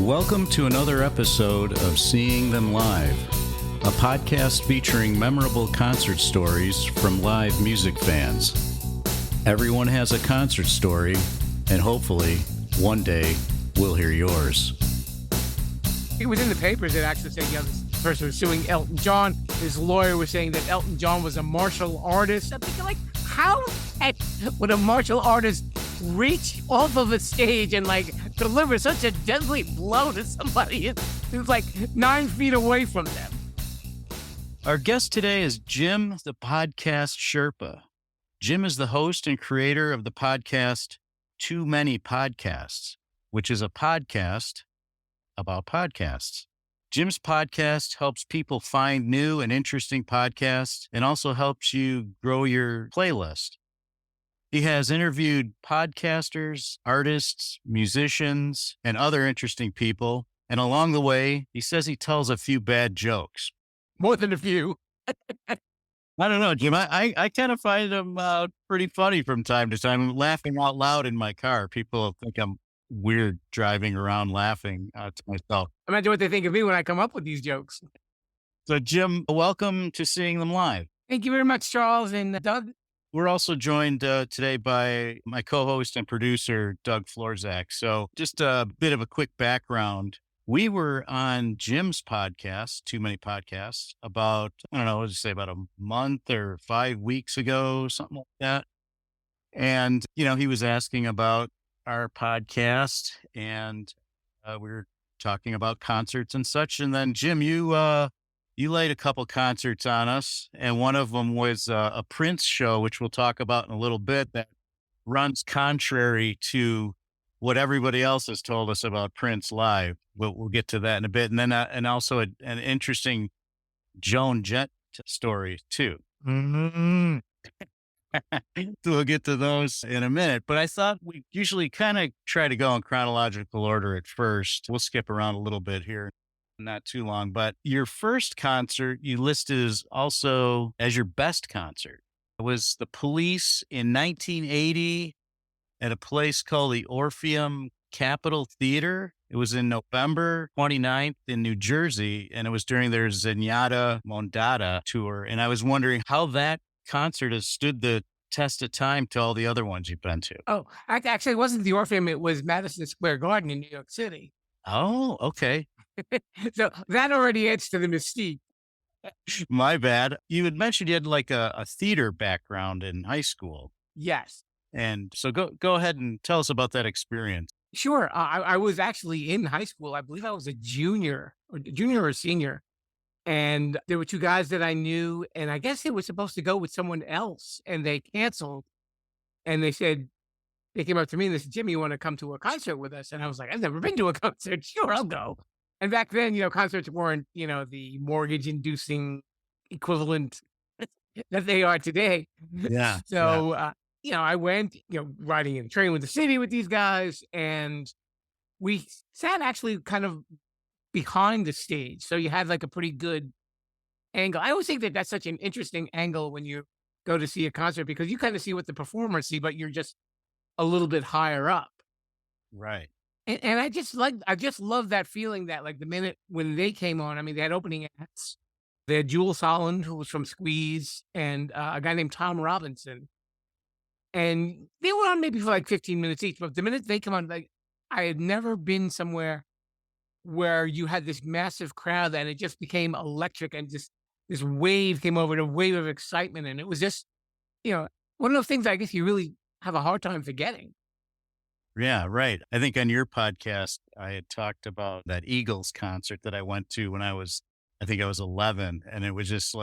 Welcome to another episode of Seeing Them Live, a podcast featuring memorable concert stories from live music fans. Everyone has a concert story, and hopefully, one day, we'll hear yours. It was in the papers that actually said, this person was suing Elton John. His lawyer was saying that Elton John was a martial artist. I'm thinking, like, how would a martial artist reach off of a stage and, deliver such a deadly blow to somebody who's, 9 feet away from them? Our guest today is Jim, the Podcast Sherpa. Jim is the host and creator of the podcast Too Many Podcasts, which is a podcast about podcasts. Jim's podcast helps people find new and interesting podcasts and also helps you grow your playlist. He has interviewed podcasters, artists, musicians, and other interesting people. And along the way, he says he tells a few bad jokes. More than a few. I don't know, Jim. I kind of find them pretty funny from time to time. I'm laughing out loud in my car. People think I'm weird driving around laughing to myself. Imagine what they think of me when I come up with these jokes. So, Jim, welcome to Seeing Them Live. Thank you very much, Charles and Doug. We're also joined today by my co-host and producer, Doug Florzak. So just a bit of a quick background. We were on Jim's podcast, Too Many Podcasts, about, about a month or 5 weeks ago, something like that. And, he was asking about our podcast and we were talking about concerts and such. And then, Jim, you laid a couple concerts on us, and one of them was a Prince show, which we'll talk about in a little bit, that runs contrary to what everybody else has told us about Prince live. We'll get to that in a bit. And then, and also an interesting Joan Jett story too. Mm-hmm. We'll get to those in a minute, but I thought we usually kind of try to go in chronological order at first. We'll skip around a little bit here. Not too long, but your first concert you listed also as your best concert. It was the Police in 1980 at a place called the Orpheum Capitol Theater. It was in November 29th in New Jersey, and it was during their Zenyatta Mondatta tour. And I was wondering how that concert has stood the test of time to all the other ones you've been to. Oh, actually, it wasn't the Orpheum. It was Madison Square Garden in New York City. Oh, okay. So that already adds to the mystique. My bad. You had mentioned you had a theater background in high school. Yes. And so go ahead and tell us about that experience. Sure. I was actually in high school. I believe I was a junior or senior. And there were two guys that I knew, and I guess they were supposed to go with someone else, and they canceled. And they came up to me and they said, "Jimmy, you want to come to a concert with us?" And I was like, "I've never been to a concert. Sure, I'll go." And back then, concerts weren't, the mortgage-inducing equivalent that they are today. Yeah. So, I went, riding in the train with the city with these guys, and we sat actually kind of behind the stage. So you had a pretty good angle. I always think that that's such an interesting angle when you go to see a concert, because you kind of see what the performers see, but you're just a little bit higher up. Right. And I just love that feeling that the minute when they came on, they had opening acts. They had Jules Holland, who was from Squeeze, and a guy named Tom Robinson. And they were on maybe for 15 minutes each. But the minute they come on, I had never been somewhere where you had this massive crowd and it just became electric, and this wave came over, a wave of excitement. And it was just, one of those things I guess you really have a hard time forgetting. Yeah, right. I think on your podcast, I had talked about that Eagles concert that I went to when I was 11. And it was just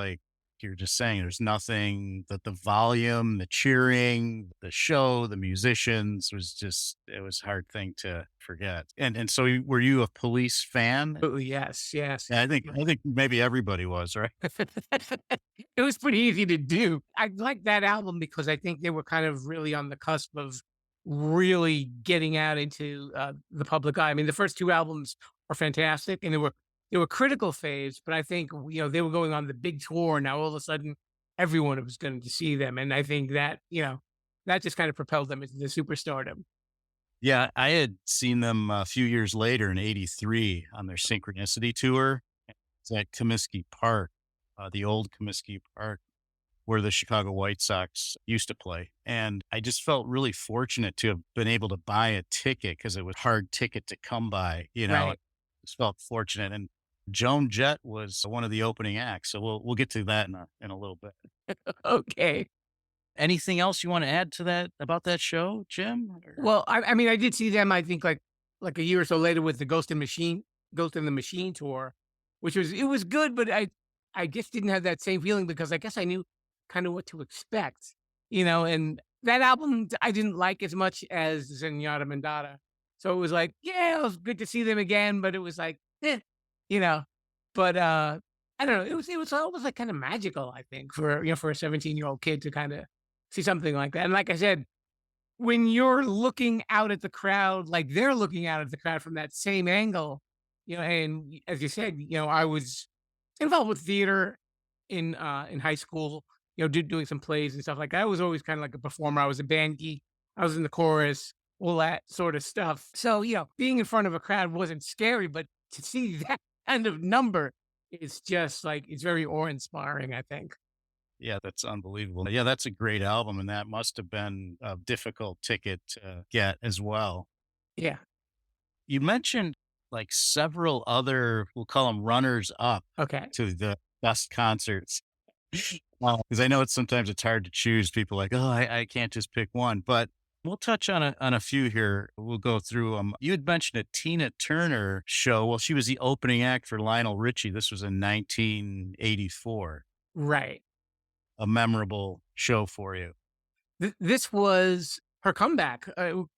you're just saying, there's nothing that the volume, the cheering, the show, the musicians it was a hard thing to forget. And so were you a Police fan? Absolutely, yes. Yeah, I think maybe everybody was, right? It was pretty easy to do. I liked that album because I think they were kind of really on the cusp of really getting out into the public eye. The first two albums are fantastic, and they were critical phase, but I think, they were going on the big tour. Now, all of a sudden, everyone was going to see them. And I think that, that just kind of propelled them into the superstardom. Yeah, I had seen them a few years later in '83 on their Synchronicity tour. It's at Comiskey Park, the old Comiskey Park where the Chicago White Sox used to play. And I just felt really fortunate to have been able to buy a ticket because it was a hard ticket to come by, I Right. just felt fortunate. And Joan Jett was one of the opening acts. So we'll get to that in a little bit. Okay. Anything else you want to add to that about that show, Jim? Well, I mean, I did see them, I think, like a year or so later with the Ghost in the Machine tour, which it was good, but I just didn't have that same feeling because I guess I knew kind of what to expect, and that album I didn't like as much as Zenyatta Mondatta. So it was like, yeah, it was good to see them again, but it was like, you know. But I don't know, it was almost like kind of magical, I think, for a 17-year-old kid to kind of see something like that. And like I said, when you're looking out at the crowd, like they're looking out at the crowd from that same angle, and as you said, I was involved with theater in high school, doing some plays and stuff like that. I was always kind of like a performer. I was a band geek. I was in the chorus, all that sort of stuff. So, being in front of a crowd wasn't scary, but to see that kind of number, it's just like it's very awe-inspiring, I think. Yeah, that's unbelievable. Yeah, that's a great album, and that must have been a difficult ticket to get as well. Yeah. You mentioned like several other, we'll call them runners up Okay. to the best concerts. Because I know sometimes it's hard to choose. People like, oh, I can't just pick one, but we'll touch on a few here. We'll go through them. You had mentioned a Tina Turner show. Well, she was the opening act for Lionel Richie. This was in 1984. Right. A memorable show for you. This was her comeback.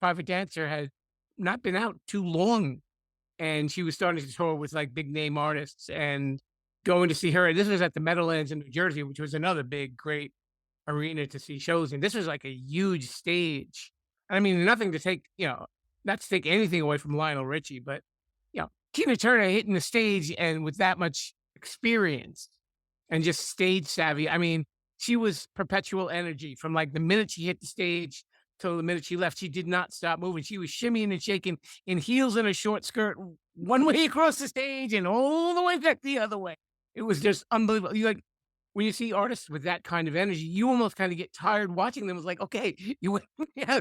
Private Dancer had not been out too long, and she was starting to tour with like big name artists and going to see her. This was at the Meadowlands in New Jersey, which was another big, great arena to see shows. And this was like a huge stage. I mean, nothing to take, not to take anything away from Lionel Richie, but Tina Turner hitting the stage and with that much experience and just stage savvy. I mean, she was perpetual energy from like the minute she hit the stage till the minute she left. She did not stop moving. She was shimmying and shaking in heels and a short skirt, one way across the stage and all the way back the other way. It was just unbelievable. You like when you see artists with that kind of energy, you almost kind of get tired watching them. It's like, okay,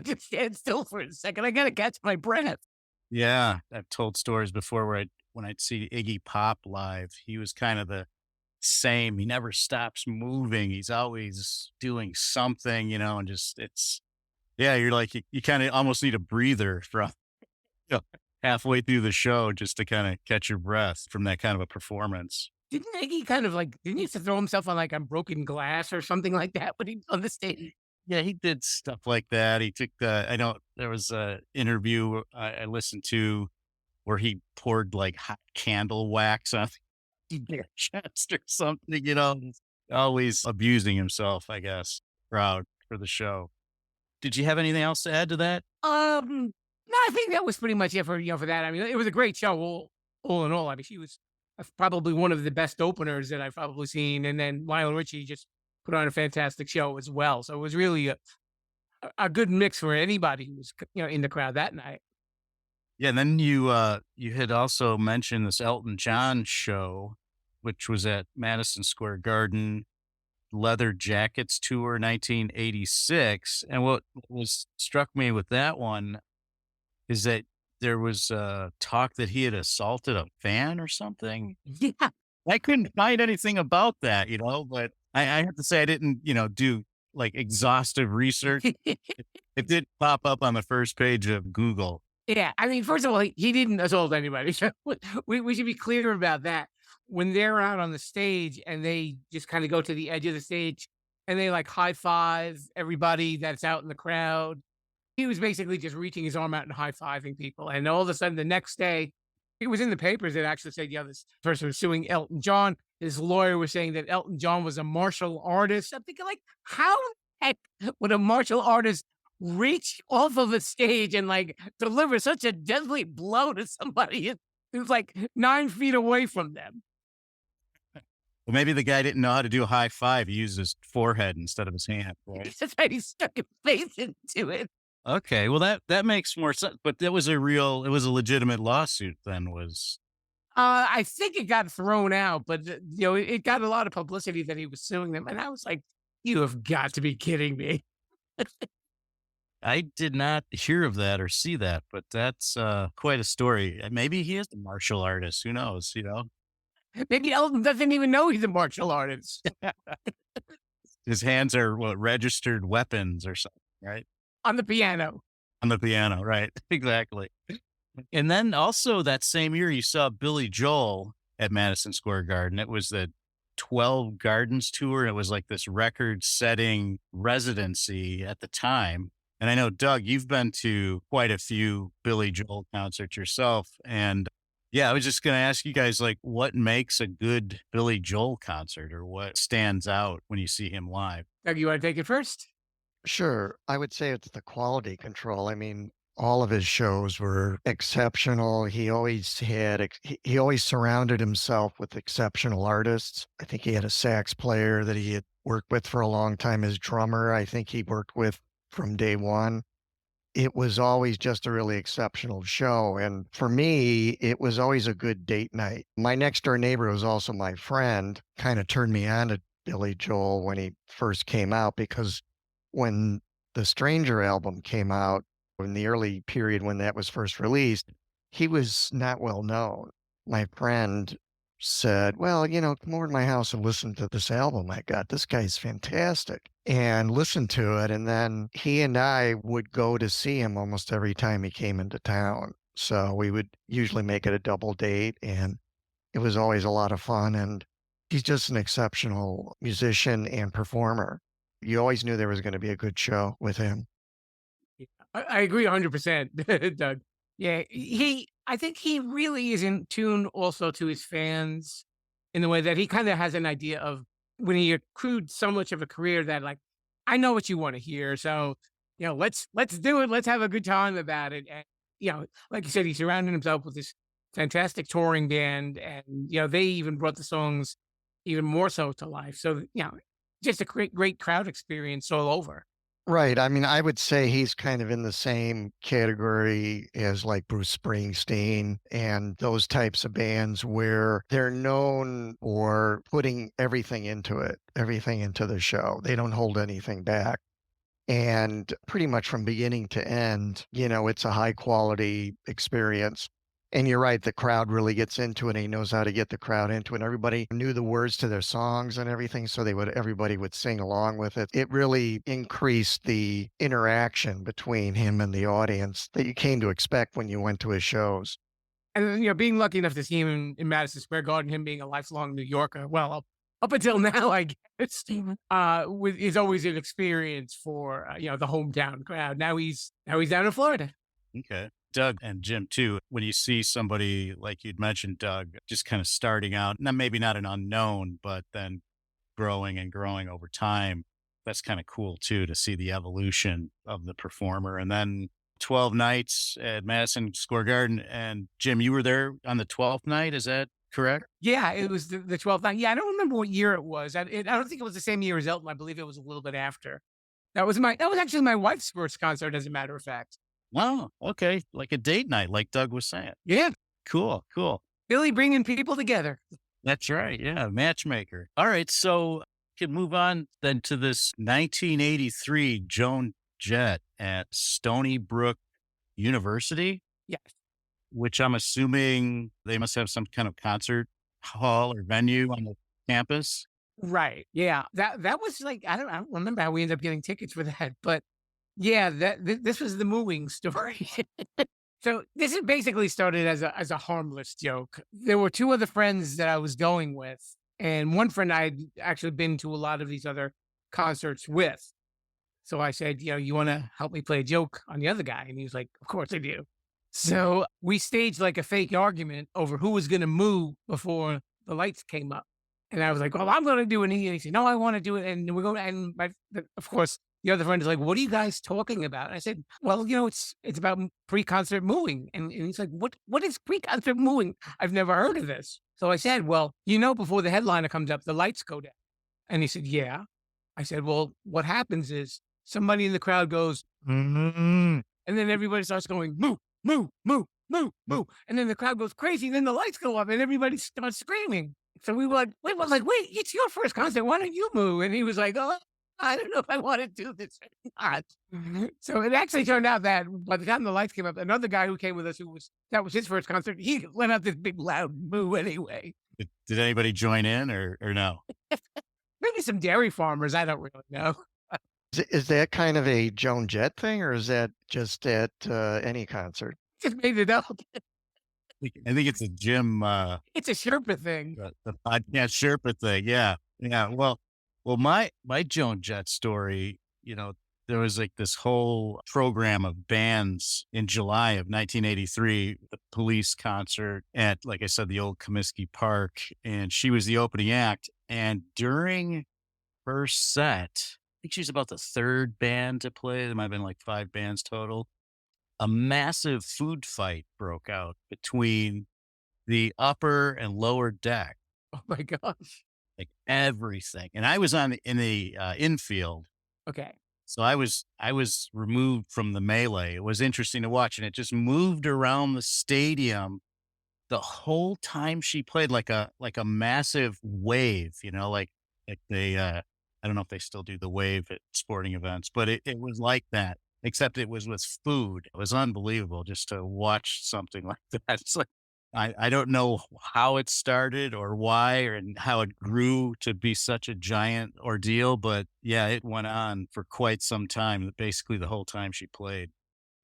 just stand still for a second. I gotta catch my breath. Yeah, I've told stories before where when I'd see Iggy Pop live, he was kind of the same. He never stops moving. He's always doing something, and just yeah, you're like you kind of almost need a breather from you know, halfway through the show just to kind of catch your breath from that kind of a performance. Didn't Iggy kind of like didn't he used to throw himself on like a broken glass or something like that when he on the stage? Yeah, he did stuff like that. He took I know there was a interview I listened to where he poured like hot candle wax on their chest or something, always abusing himself, I guess, crowd for the show. Did you have anything else to add to that? No, I think that was pretty much it for that. I mean, it was a great show all in all. I mean, she was probably one of the best openers that I've probably seen, and then Lionel Richie just put on a fantastic show as well. So it was really a good mix for anybody who was in the crowd that night. Yeah, and then you had also mentioned this Elton John show, which was at Madison Square Garden, Leather Jackets Tour 1986. And what was struck me with that one is that there was talk that he had assaulted a fan or something. Yeah. I couldn't find anything about that, but I have to say I didn't, do like exhaustive research. It did pop up on the first page of Google. Yeah, I mean, first of all, he didn't assault anybody. So we should be clear about that. When they're out on the stage and they just kind of go to the edge of the stage and they like high five everybody that's out in the crowd, he was basically just reaching his arm out and high fiving people. And all of a sudden, the next day, it was in the papers that actually said, yeah, this person was suing Elton John. His lawyer was saying that Elton John was a martial artist. I'm thinking, like, how the heck would a martial artist reach off of a stage and like deliver such a deadly blow to somebody who's like 9 feet away from them? Well, maybe the guy didn't know how to do a high five. He used his forehead instead of his hand, right? That's right. He stuck his face into it. Okay, well, that makes more sense, but that was it was a legitimate lawsuit then was I think it got thrown out, but, it got a lot of publicity that he was suing them, and I was like, "You have got to be kidding me." I did not hear of that or see that, but that's, quite a story. Maybe he is a martial artist, who knows, you know? Maybe Elton doesn't even know he's a martial artist His hands are, what, registered weapons or something, right? on the piano. On the piano, right, exactly. And then also that same year, you saw Billy Joel at Madison Square Garden. It was the 12 Gardens tour. It was like this record-setting residency at the time. And I know, Doug, you've been to quite a few Billy Joel concerts yourself. And yeah, I was just going to ask you guys, like, what makes a good Billy Joel concert or what stands out when you see him live? Doug, you wanna take it first? Sure. I would say it's the quality control. I mean, all of his shows were exceptional. He always had, he always surrounded himself with exceptional artists. I think he had a sax player that he had worked with for a long time. His drummer, I think he worked with from day one. It was always just a really exceptional show. And for me, it was always a good date night. My next door neighbor was also my friend, kind of turned me on to Billy Joel when he first came out because when the Stranger album came out, in the early period when that was first released, he was not well known. My friend said, "Well, come over to my house and listen to this album I got. This guy's fantastic." And listened to it. And then he and I would go to see him almost every time he came into town. So we would usually make it a double date, and it was always a lot of fun. And he's just an exceptional musician and performer. You always knew there was gonna be a good show with him. Yeah, I agree 100%, Doug. Yeah, I think he really is in tune also to his fans in the way that he kinda has an idea of when he accrued so much of a career that, like, "I know what you wanna hear, so, let's do it, let's have a good time about it," and, like you said, he surrounded himself with this fantastic touring band, and, they even brought the songs even more so to life, so, just a great crowd experience all over. Right, I mean, I would say he's kind of in the same category as, like, Bruce Springsteen and those types of bands where they're known for putting everything into the show. They don't hold anything back. And pretty much from beginning to end, it's a high quality experience. And you're right, the crowd really gets into it, and he knows how to get the crowd into it. Everybody knew the words to their songs and everything, so everybody would sing along with it. It really increased the interaction between him and the audience that you came to expect when you went to his shows. And then, being lucky enough to see him in Madison Square Garden, him being a lifelong New Yorker, well, up until now, I guess, with is always an experience for, the hometown crowd. Now he's down in Florida. Okay. Doug and Jim too, when you see somebody like you'd mentioned, Doug, just kind of starting out, now maybe not an unknown, but then growing and growing over time, that's kind of cool too to see the evolution of the performer. And then 12 nights at Madison Square Garden. And Jim, you were there on the 12th night, is that correct? Yeah, it was the 12th night. Yeah, I don't remember what year it was. I don't think it was the same year as Elton. I believe it was a little bit after. That was actually my wife's first concert, as a matter of fact. Wow. Okay. Like a date night, like Doug was saying. Yeah, Cool. Cool. Billy bringing people together. That's right. Yeah. Matchmaker. All right. So can move on then to this 1983 Joan Jett at Stony Brook University, Yes. which I'm assuming they must have some kind of concert hall or venue on the campus. Right. Yeah. That was like I don't remember how we ended up getting tickets for that, but yeah, this was the moving story. So this is basically started as a harmless joke. There were two other friends that I was going with, and one friend I'd actually been to a lot of these other concerts with. So I said, you want to help me play a joke on the other guy? And he was like, of course I do. So we staged like a fake argument over who was going to move before the lights came up. And I was like, well, I'm going to do it. And he said, no, I want to do it. And we're going, and of course, the other friend is like, what are you guys talking about? And I said, well, it's about pre-concert mooing. And he's like, what is pre-concert mooing? I've never heard of this. So I said, well, before the headliner comes up, the lights go down. And he said, yeah. I said, well, what happens is somebody in the crowd goes, "Mm," and then everybody starts going, "Moo, moo, moo, moo, moo," and then the crowd goes crazy. And then the lights go up, and everybody starts screaming. So we were like, "Wait," was like, "Wait, it's your first concert. Why don't you moo?" And he was like, "Oh, I don't know if I want to do this or not." So it actually turned out that by the time the lights came up, another guy who came with us, that was his first concert, he let out this big loud moo anyway. Did anybody join in or no? Maybe some dairy farmers. I don't really know. Is that kind of a Joan Jett thing, or is that just at any concert? Just made it up. I think it's a Jim, It's a Sherpa thing. the podcast Sherpa thing. Yeah. Yeah. Well, my Joan Jett story, there was like this whole program of bands in July of 1983, the Police concert at, like I said, the old Comiskey Park. And she was the opening act. And during her set, I think she was about the third band to play. There might have been like 5 bands total. A massive food fight broke out between the upper and lower deck, Oh my gosh. like everything. And I was in the infield, Okay. so I was removed from the melee. It was interesting to watch, and it just moved around the stadium the whole time she played, like a massive wave. Like they I don't know if they still do the wave at sporting events, but it was like that, except it was with food. It was unbelievable just to watch something like that. It's like I don't know how it started or why and how it grew to be such a giant ordeal, but yeah, it went on for quite some time, basically the whole time she played.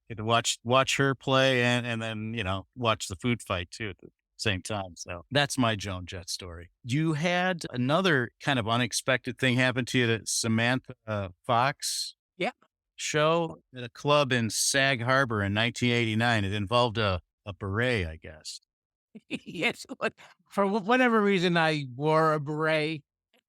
Get to watch her play and then, watch the food fight too at the same time. So that's my Joan Jett story. You had another kind of unexpected thing happen to you at Samantha Fox Yeah. show at a club in Sag Harbor in 1989. It involved a beret, I guess. Yes. For whatever reason, I wore a beret.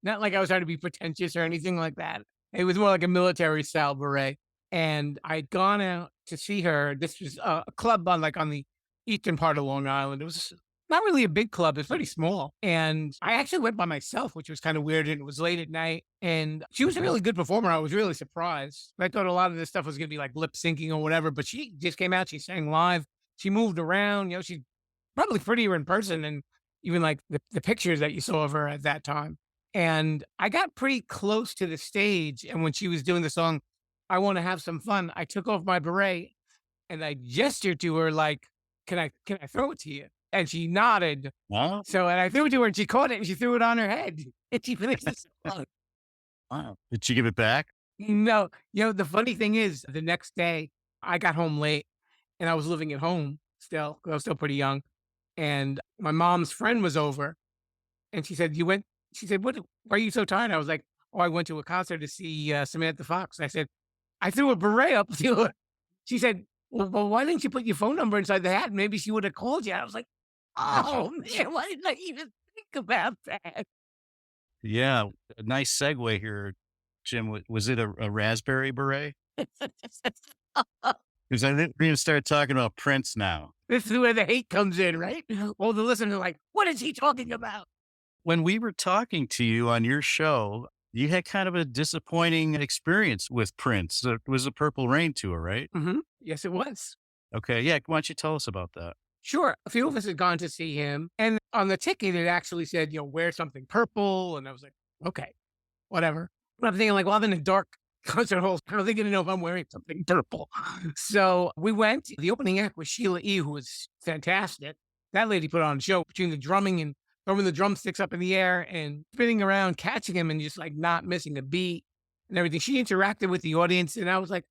Not like I was trying to be pretentious or anything like that. It was more like a military style beret. And I'd gone out to see her. This was a club on the eastern part of Long Island. It was not really a big club. It's pretty small. And I actually went by myself, which was kind of weird. And it was late at night. And she was a really good performer. I was really surprised. I thought a lot of this stuff was going to be like lip syncing or whatever. But she just came out. She sang live. She moved around. She's probably prettier in person and even like the pictures that you saw of her at that time. And I got pretty close to the stage. And when she was doing the song, "I Want to Have Some Fun," I took off my beret and I gestured to her like, can I throw it to you? And she nodded. Wow. And I threw it to her and she caught it and she threw it on her head. And she finished the song. Wow. Did she give it back? No, the funny thing is the next day I got home late and I was living at home still. 'Cause I was still pretty young. And my mom's friend was over and she said, she said, why are you so tired? I was like, "Oh, I went to a concert to see Samantha Fox." I said, "I threw a beret up to her." She said, well, why didn't you put your phone number inside the hat? Maybe she would have called you. I was like, "Oh man, why didn't I even think about that?" Yeah. A nice segue here, Jim. Was it a raspberry beret? Because I think we're going to start talking about Prince now. This is where the hate comes in, right? Well, the listeners are like, "What is he talking about?" When we were talking to you on your show, you had kind of a disappointing experience with Prince. It was a Purple Rain tour, right? Yes, it was. Okay. Yeah. Why don't you tell us about that? Sure. A few of us had gone to see him. And on the ticket, it actually said, wear something purple. And I was like, okay, whatever. But I'm thinking like, well, I'm in a dark concert hall. I don't think I know if I'm wearing something purple. So we went. The opening act was Sheila E., who was fantastic. That lady put on a show between the drumming and throwing the drumsticks up in the air and spinning around, catching him and just like not missing a beat and everything. She interacted with the audience. And I was like,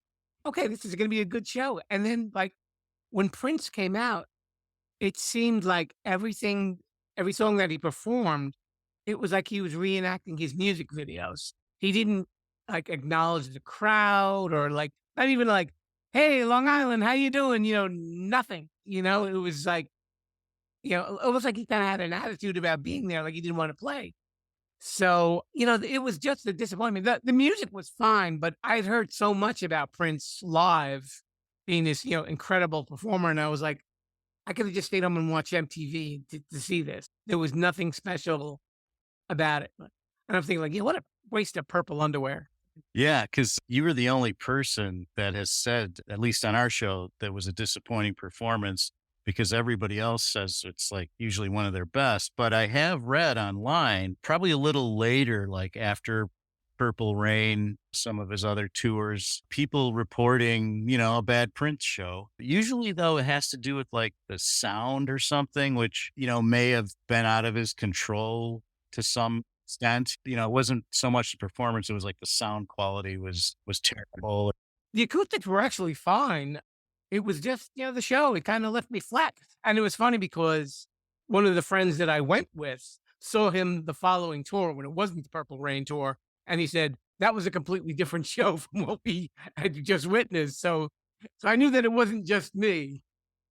okay, this is going to be a good show. And then like when Prince came out, it seemed like every song that he performed, it was like he was reenacting his music videos. He didn't like acknowledge the crowd or like, not even like, "Hey, Long Island, how you doing?" Nothing, it was like, almost like he kind of had an attitude about being there, like he didn't want to play. So, it was just a disappointment. The music was fine, but I'd heard so much about Prince live being this, incredible performer. And I was like, I could have just stayed home and watched MTV to see this. There was nothing special about it. And I'm thinking like, what a waste of purple underwear. Yeah, because you were the only person that has said, at least on our show, that was a disappointing performance because everybody else says it's like usually one of their best. But I have read online, probably a little later, like after Purple Rain, some of his other tours, people reporting, a bad Prince show. Usually, though, it has to do with like the sound or something, which, may have been out of his control to some extent. It wasn't so much the performance, it was like the sound quality was terrible. The acoustics were actually fine. It was just, the show, it kinda left me flat, and it was funny because one of the friends that I went with saw him the following tour when it wasn't the Purple Rain tour, and he said, "That was a completely different show from what we had just witnessed," so I knew that it wasn't just me.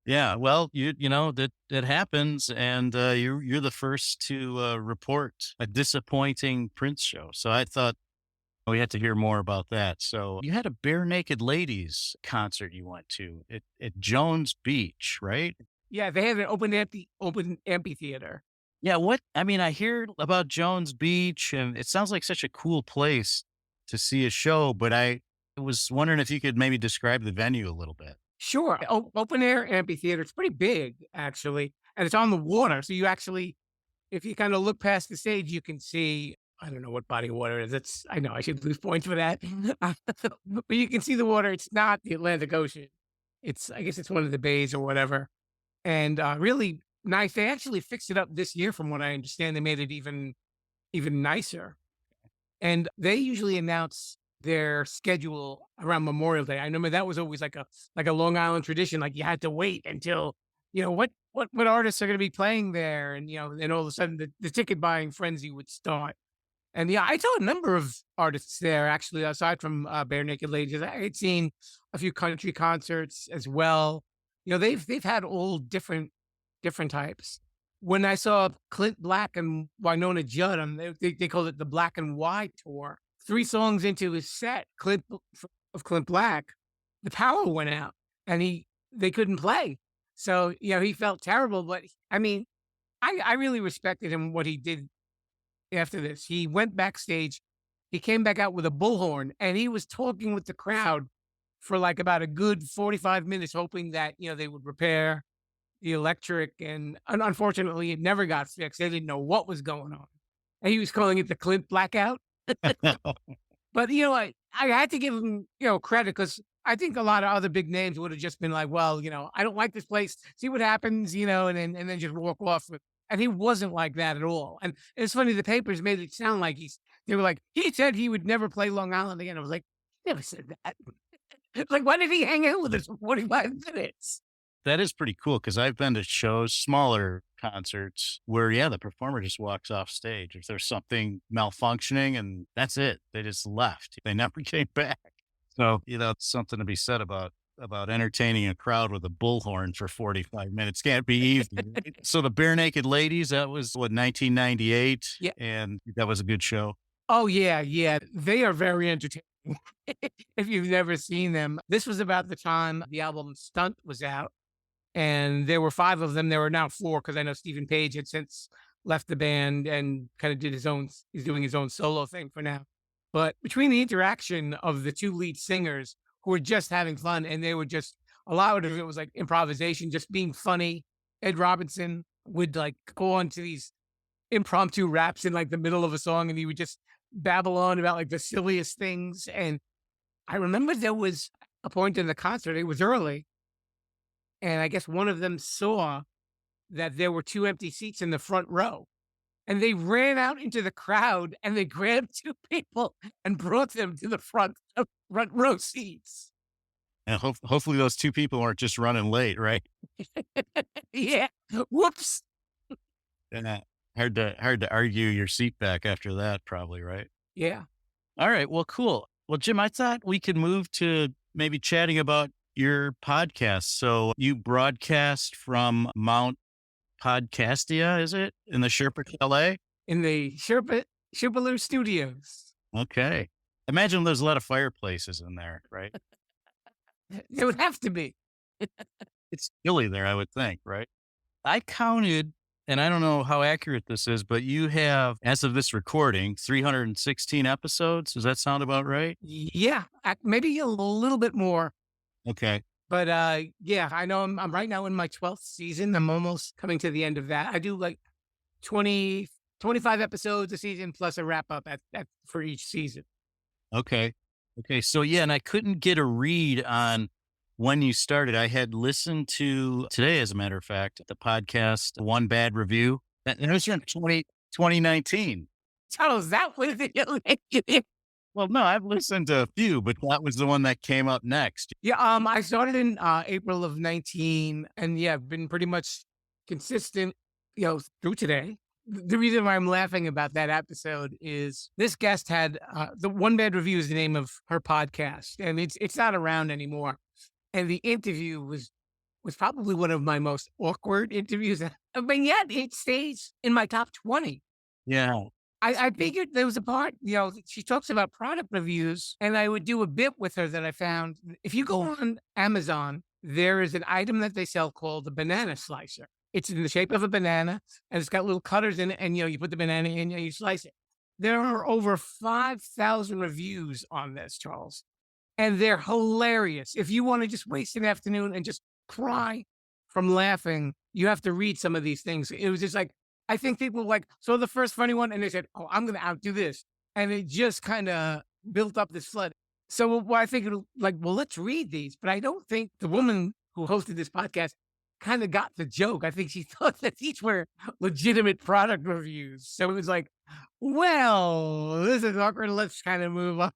Yeah, well, that happens, and you're the first to report a disappointing Prince show. So I thought we had to hear more about that. So you had a Bare Naked Ladies concert you went to at Jones Beach, right? Yeah, they had an open amphitheater. Yeah, I hear about Jones Beach, and it sounds like such a cool place to see a show, but I was wondering if you could maybe describe the venue a little bit. Sure, open air amphitheater, it's pretty big, actually, and it's on the water, so you actually if you kinda look past the stage, you can see I don't know what body of water it is, it's I know I should lose points for that, but you can see the water, it's not the Atlantic Ocean. It's I guess it's one of the bays or whatever, and, really nice. They actually fixed it up this year from what I understand, they made it even nicer, and they usually announce their schedule around Memorial Day. I remember that was always like a Long Island tradition, like, you had to wait until, what artists are gonna be playing there, and, then all of a sudden the ticket buying frenzy would start. And, yeah, I saw a number of artists there actually, aside from, Bare Naked Ladies. I had seen a few country concerts as well. They've had all different types. When I saw Clint Black and Winona Judd, they called it the Black and White tour. 3 songs into his set, Clint Black, the power went out and they couldn't play. So, he felt terrible, but I mean, I really respected him, what he did after this. He went backstage, he came back out with a bullhorn, and he was talking with the crowd for, like, about a good 45 minutes, hoping that, they would repair the electric, and unfortunately, it never got fixed. They didn't know what was going on. And he was calling it the Clint Blackout. But, I had to give him, credit because I think a lot of other big names would have just been like, "Well, I don't like this place. See what happens," and then just walk off with and he wasn't like that at all. And it's funny, the papers made it sound like they were like, "He said he would never play Long Island again." I was like, "He never said that." Like, why did he hang out with us for 45 minutes? That is pretty cool because I've been to shows, smaller concerts where, yeah, the performer just walks off stage. If there's something malfunctioning and that's it, they just left. They never came back. So, it's something to be said about entertaining a crowd with a bullhorn for 45 minutes. Can't be easy. Right? So the Bare Naked Ladies, that was what, 1998, Yeah. and that was a good show. Oh, yeah, yeah. They are very entertaining. If you've never seen them. This was about the time the album Stunt was out, and there were 5 of them. There were now 4 because I know Stephen Page had since left the band and kinda did he's doing his own solo thing for now. But between the interaction of the 2 lead singers who were just having fun, and they were just a lot of it was like improvisation, just being funny. Ed Robinson would, like, go on to these impromptu raps in, like, the middle of a song, and he would just babble on about, like, the silliest things, and I remember there was a point in the concert, it was early, and I guess one of them saw that there were 2 empty seats in the front row, and they ran out into the crowd, and they grabbed 2 people and brought them to the front row seats. And hopefully those 2 people aren't just running late, right? Yeah. Whoops. Yeah. Hard to argue your seat back after that, probably, right? Yeah. All right. Well, cool. Well, Jim, I thought we could move to maybe chatting about your podcast. So you broadcast from Mount Podcastia, is it? In the Sherpa LA? In the Sherpa Studios. Okay. Imagine there's a lot of fireplaces in there, right? It would have to be. It's chilly there, I would think, right? I counted and I don't know how accurate this is, but you have, as of this recording, 316 episodes. Does that sound about right? Yeah, maybe a little bit more. Okay. But yeah, I know I'm right now in my 12th season. I'm almost coming to the end of that. I do like 20, 25 episodes a season plus a wrap up for each season. Okay. Okay. So yeah, and I couldn't get a read on when you started. I had listened to today, as a matter of fact, the podcast One Bad Review. And it was from 2019. So that was it. Well, no, I've listened to a few, but that was the one that came up next. Yeah, I started in April of 19, and yeah, I've been pretty much consistent, through today. The reason why I'm laughing about that episode is this guest had the One Bad Review is the name of her podcast, and it's not around anymore. And the interview was probably one of my most awkward interviews, but yet it stays in my top 20. Yeah. I figured there was a part, she talks about product reviews, and I would do a bit with her that I found. If you go on Amazon, there is an item that they sell called the banana slicer. It's in the shape of a banana, and it's got little cutters in it, and you put the banana in and you slice it. There are over 5,000 reviews on this, Charles, and they're hilarious. If you want to just waste an afternoon and just cry from laughing, you have to read some of these things. It was just like, I think people saw the first funny one and they said, oh, I'm going to outdo this. And it just kind of built up this flood. So I figured, well, let's read these. But I don't think the woman who hosted this podcast kind of got the joke. I think she thought that these were legitimate product reviews. So it was like, well, this is awkward. Let's kind of move on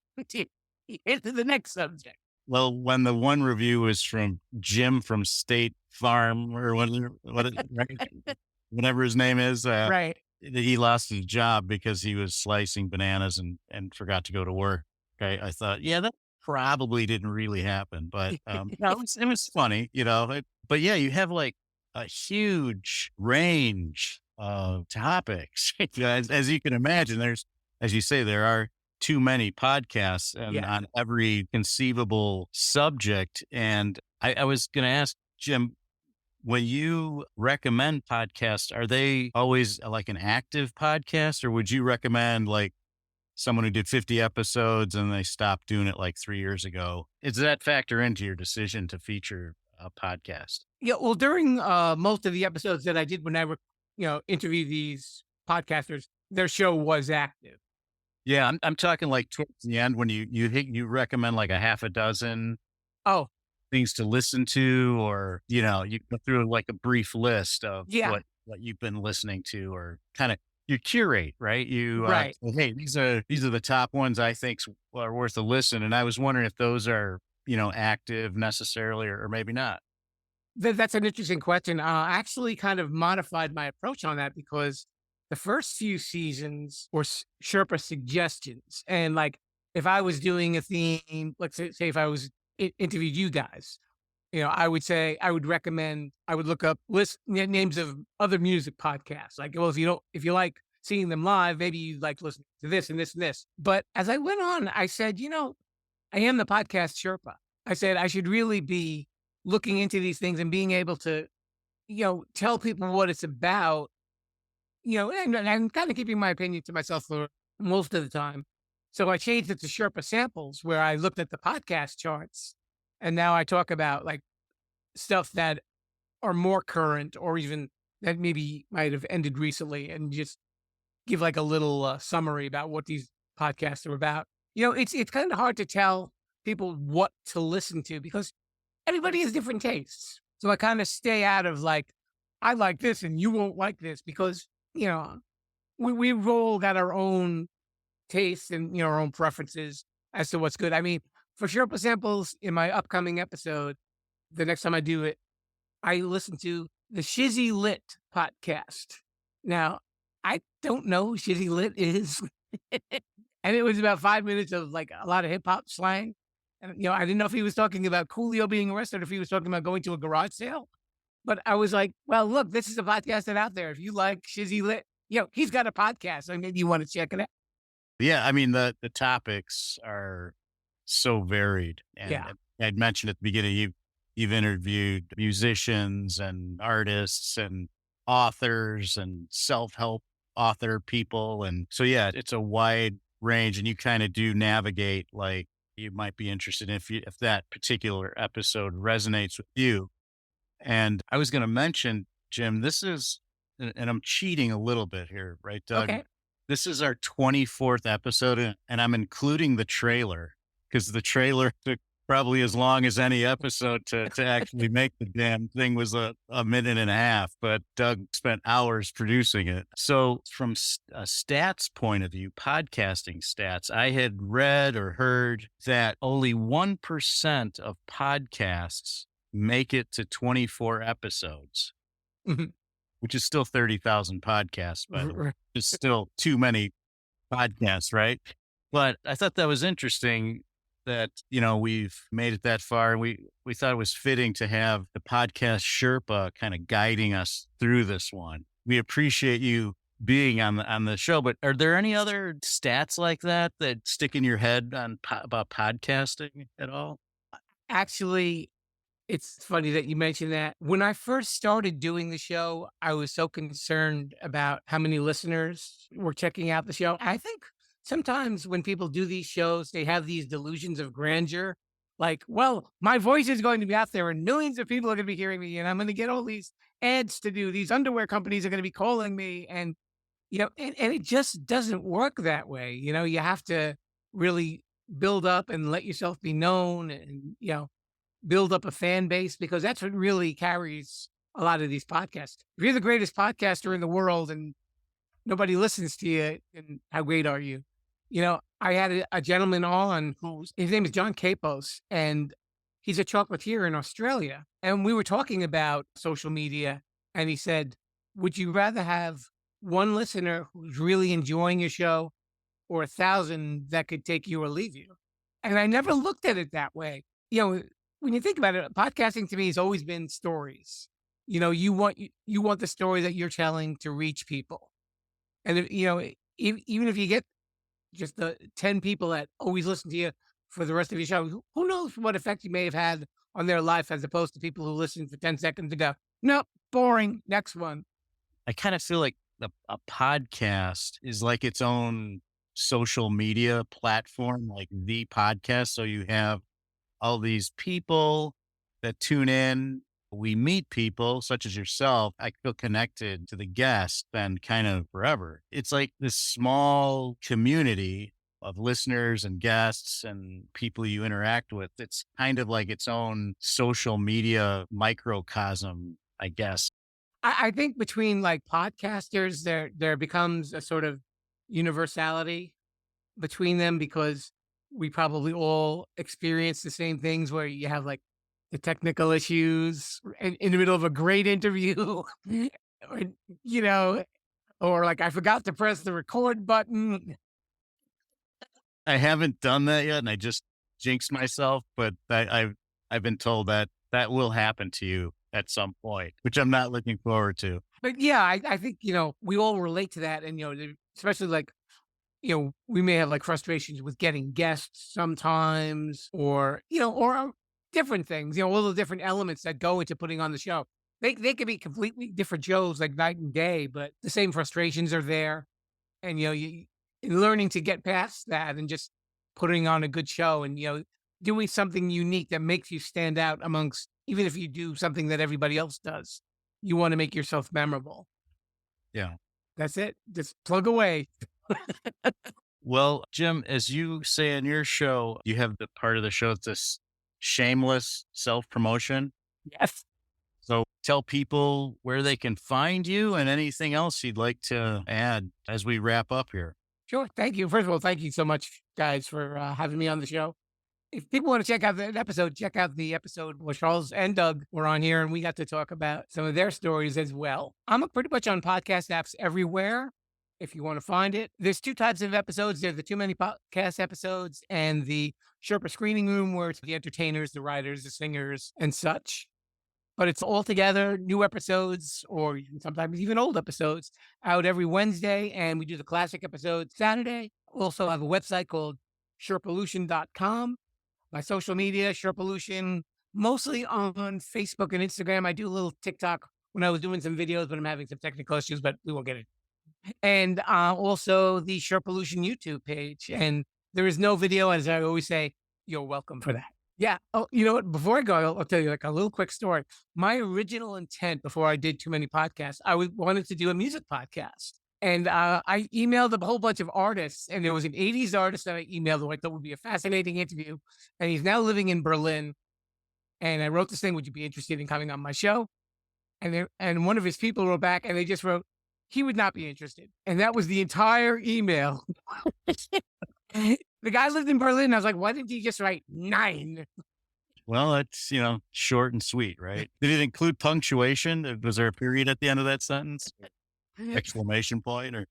into the next subject. Well, when the one review was from Jim from State Farm or whatever his name is, Right. he lost his job because he was slicing bananas and forgot to go to work. Okay. I thought, yeah, that probably didn't really happen, but no, it was funny, but yeah, you have like a huge range of topics. As you can imagine, as you say, there are too many podcasts and on every conceivable subject. And I was going to ask Jim, when you recommend podcasts, are they always like an active podcast, or would you recommend like someone who did 50 episodes and they stopped doing it like 3 years ago? Does that factor into your decision to feature a podcast? Yeah. Well, during most of the episodes that I did when I interviewed these podcasters, their show was active. Yeah, I'm talking like towards the end when you recommend like a half a dozen things to listen to, or you go through like a brief list of what you've been listening to, or kind of you curate, right? You right. Hey, these are the top ones I think are worth a listen. And I was wondering if those are active necessarily, or maybe not. That's an interesting question. I actually kind of modified my approach on that because the first few seasons were Sherpa suggestions. And like, if I was doing a theme, let's say if I was interviewed you guys, I would say, I would recommend, I would look up names of other music podcasts. Like, well, if you like seeing them live, maybe you like listening to this and this and this. But as I went on, I said, I am the podcast Sherpa. I said, I should really be looking into these things and being able to, tell people what it's about, and I'm kind of keeping my opinion to myself for most of the time. So I changed it to Sherpa Samples, where I looked at the podcast charts. And now I talk about like stuff that are more current, or even that maybe might have ended recently, and just give like a little summary about what these podcasts are about. It's kind of hard to tell people what to listen to because everybody has different tastes. So I kind of stay out of like, I like this and you won't like this because, we've all got our own tastes and, our own preferences as to what's good. I mean, for Sherpa Samples, in my upcoming episode, the next time I do it, I listen to the Shizzy Lit podcast. Now, I don't know who Shizzy Lit is. And it was about 5 minutes of like a lot of hip hop slang. And, I didn't know if he was talking about Coolio being arrested or if he was talking about going to a garage sale. But I was like, well, look, this is a podcast that's out there. If you like Shizzy Lit, he's got a podcast. So maybe you want to check it out. Yeah. I mean, the topics are so varied. And I'd mentioned at the beginning, you've interviewed musicians and artists and authors and self-help author people. And so, yeah, it's a wide range, and you kind of do navigate, like, you might be interested if that particular episode resonates with you. And I was going to mention, Jim, this is, and I'm cheating a little bit here, right, Doug? Okay. This is our 24th episode, and I'm including the trailer because the trailer took probably as long as any episode to actually make. The damn thing was a minute and a half, but Doug spent hours producing it. So from a stats point of view, podcasting stats, I had read or heard that only 1% of podcasts make it to 24 episodes, Mhm. which is still 30,000 podcasts, by the way. R- It's still too many podcasts, right? But I thought that was interesting that, we've made it that far. And we thought it was fitting to have the podcast Sherpa kind of guiding us through this one. We appreciate you being on the show, but are there any other stats like that stick in your head about podcasting at all? Actually, it's funny that you mentioned that. When I first started doing the show, I was so concerned about how many listeners were checking out the show. I think sometimes when people do these shows, they have these delusions of grandeur. Like, well, my voice is going to be out there and millions of people are going to be hearing me, and I'm going to get all these ads to do. These underwear companies are going to be calling me. And, and it just doesn't work that way. You have to really build up and let yourself be known and, build up a fan base, because that's what really carries a lot of these podcasts. If you're the greatest podcaster in the world and nobody listens to you, and how great are you? I had a gentleman on his name is John Capos, and he's a chocolatier in Australia. And we were talking about social media, and he said, would you rather have one listener who's really enjoying your show, or 1,000 that could take you or leave you? And I never looked at it that way. When you think about it, podcasting to me has always been stories. You want the story that you're telling to reach people. And even if you get just the 10 people that always listen to you for the rest of your show, who knows what effect you may have had on their life, as opposed to people who listen for 10 seconds and go, nope, boring, next one. I kind of feel like a podcast is like its own social media platform, like the podcast. So you have all these people that tune in. We meet people such as yourself. I feel connected to the guest and kind of forever. It's like this small community of listeners and guests and people you interact with. It's kind of like its own social media microcosm, I guess. I think between like podcasters, there becomes a sort of universality between them, because we probably all experience the same things where you have like the technical issues in the middle of a great interview, or, you know, or like I forgot to press the record button. I haven't done that yet, and I just jinxed myself, but I've been told that that will happen to you at some point, which I'm not looking forward to. But yeah, I think, we all relate to that. And, especially like, we may have like frustrations with getting guests sometimes, or different things, all the different elements that go into putting on the show. They could be completely different shows, like night and day, but the same frustrations are there. And, learning to get past that and just putting on a good show, and, doing something unique that makes you stand out amongst, even if you do something that everybody else does, you want to make yourself memorable. Yeah. That's it. Just plug away. Well, Jim, as you say in your show, you have the part of the show that's this shameless self promotion. Yes. So tell people where they can find you and anything else you'd like to add as we wrap up here. Sure. Thank you. First of all, thank you so much, guys, for having me on the show. If people want to check out that episode, check out the episode where Charles and Doug were on here, and we got to talk about some of their stories as well. I'm pretty much on podcast apps everywhere, if you want to find it. There's two types of episodes. There's the Too Many Podcast episodes and the Sherpa Screening Room, where it's the entertainers, the writers, the singers, and such. But it's all together, new episodes, or sometimes even old episodes, out every Wednesday. And we do the classic episodes Saturday. We also have a website called sherpolution.com. My social media, Sherpolution, mostly on Facebook and Instagram. I do a little TikTok when I was doing some videos, but I'm having some technical issues, but we won't get it. And also the Sherpolution YouTube page. And there is no video, as I always say, you're welcome for that. Yeah. Oh, you know what? Before I go, I'll tell you like a little quick story. My original intent before I did too many podcasts, wanted to do a music podcast. And I emailed a whole bunch of artists, and there was an 80s artist that I emailed who I thought would be a fascinating interview. And he's now living in Berlin. And I wrote this thing, would you be interested in coming on my show? And one of his people wrote back, and they just wrote, he would not be interested. And that was the entire email. The guy lived in Berlin. I was like, why didn't he just write 9? Well, that's, short and sweet, right? Did it include punctuation? Was there a period at the end of that sentence? Exclamation point? Or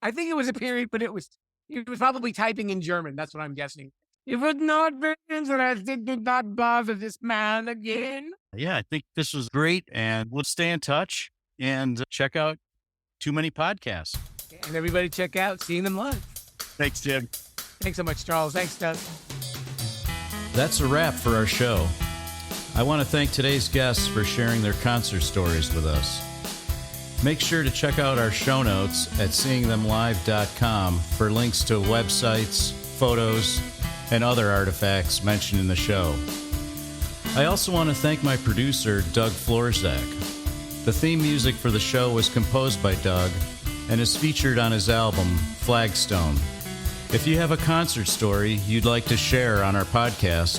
I think it was a period, but it was probably typing in German. That's what I'm guessing. It would not be interested, did not bother this man again. Yeah, I think this was great. And we'll stay in touch and check out Too Many Podcasts. And everybody check out Seeing Them Live. Thanks, Jim. Thanks so much, Charles. Thanks, Doug. That's a wrap for our show. I want to thank today's guests for sharing their concert stories with us. Make sure to check out our show notes at seeingthemlive.com for links to websites, photos, and other artifacts mentioned in the show. I also want to thank my producer, Doug Florzak. The theme music for the show was composed by Doug and is featured on his album, Flagstone. If you have a concert story you'd like to share on our podcast,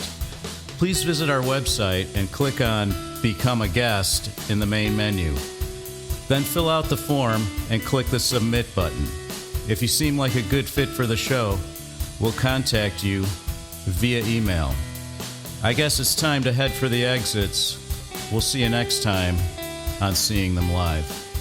please visit our website and click on Become a Guest in the main menu. Then fill out the form and click the Submit button. If you seem like a good fit for the show, we'll contact you via email. I guess it's time to head for the exits. We'll see you next time on Seeing Them Live.